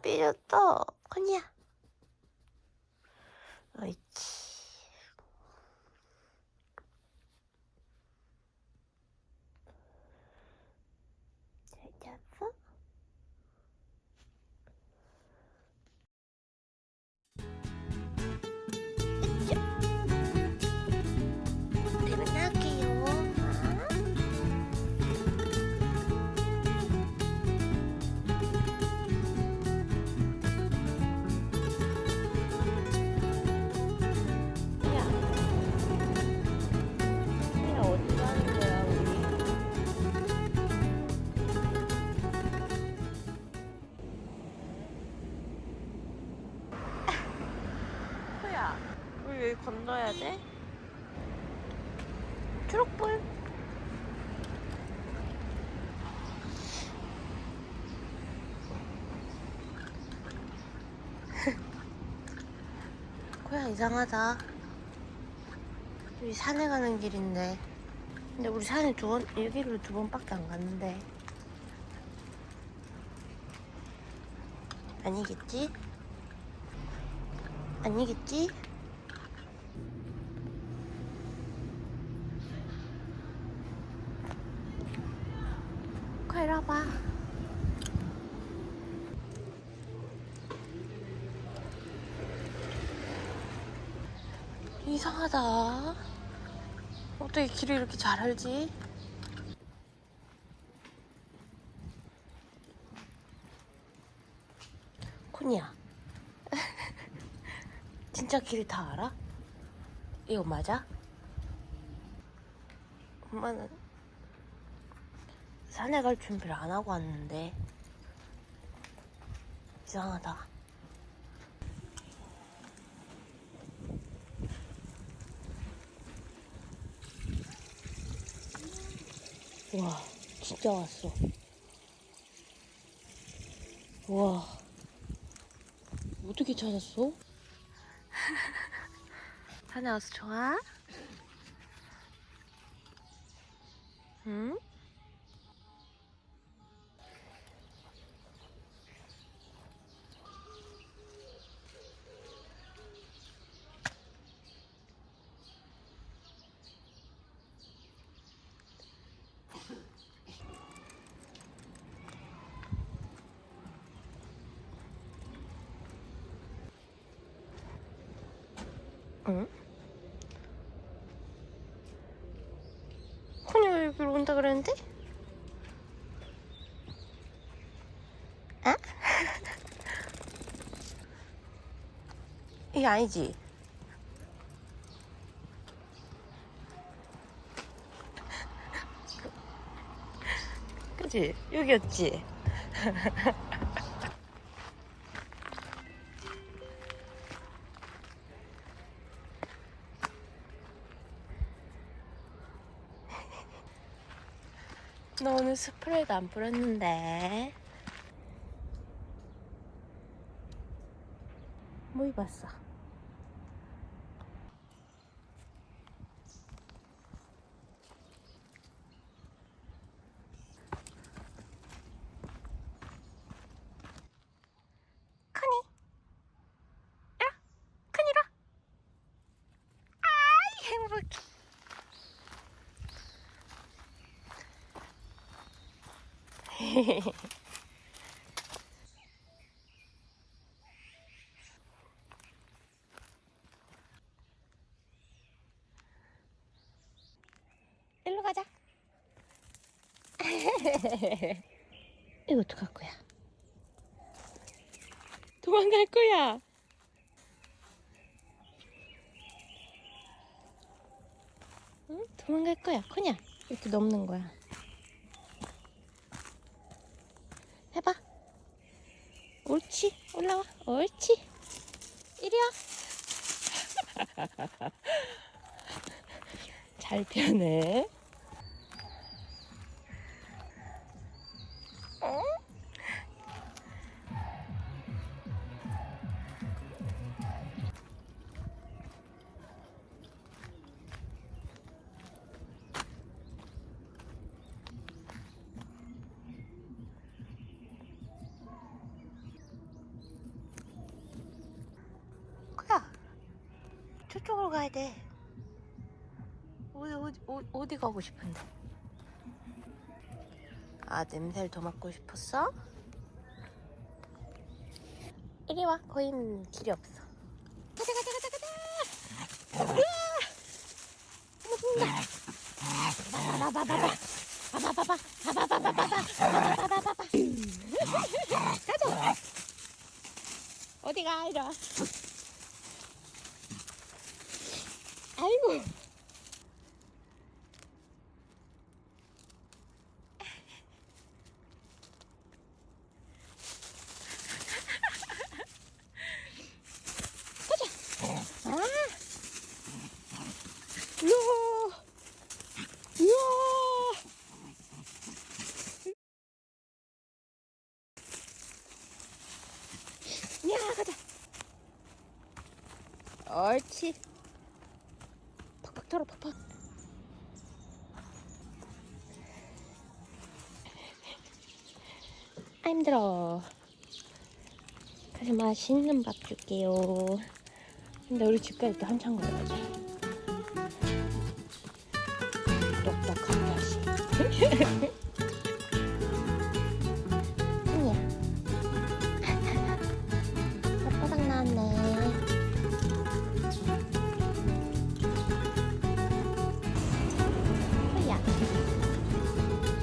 삐졌어. 코니야. 옳지. 잘 잤어? 퇴근할게요. 야, 어디 가는 거야, 우리? 코야, 우리 여기 건너야 돼? 초록불. 코야, 이상하다. 우리 산에 가는 길인데. 근데 우리 산에 여기로 2번밖에 안 갔는데. 아니겠지? 아니겠지? 코야, 이리 와봐. 이상하다. 어떻게 길을 이렇게 잘 알지? 코니야. 진짜 길 다 알아? 이거 맞아? 엄마는 산에 갈 준비를 안 하고 왔는데. 이상하다. 와, 진짜 왔어. 와, 어떻게 찾았어? 산에 와서 좋아? 응? 응? 코니가 여기로 온다 그랬는데? 아? 이게 아니지? 그치? 여기였지? 너 오늘 스프레이도 안 뿌렸는데. 뭐 입었어? 커니, 이라, 커니라. 아이, 행복해. 일로 가자. 이거 어떡할 거야? 도망갈 거야. 응? 도망갈 거야. 코냐, 이렇게 넘는 거야. 해봐. 옳지. 올라와. 옳지. 이리 와. 잘 피하네. 어? 저쪽으로 가야 돼. 어디 가고 싶은데? 아, 냄새를 더 맡고 싶었어? 이리 와. 거긴 길이 없어. 가자, 가자, 가자, 가자! 우와! 어머, 죽는다. 바바바바바. 바바바바. 바바바바바. 바바바바바. 가자. 어디 가, 이리 와. 아이고. 아, 우와, 우와. 야, 가자. 옳지. 팍팍 털어, 팍팍. 아, 힘들어. 그래서 맛있는 밥 줄게요. 근데 우리 집까지 또 한참 걸어야지. 똑똑한 자식. 아니야. 혓바닥 나왔네. 뭐야?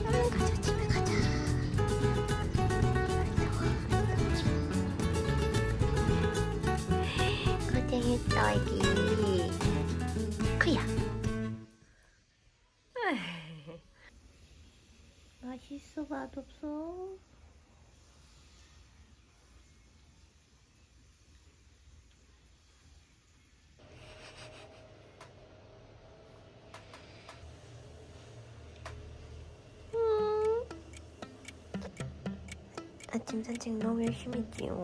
얼른 가자, 집에 가자. 고생했어, 애기. 그야. 맛있어, 맛없어? 아침 산책 너무 열심히 했지요.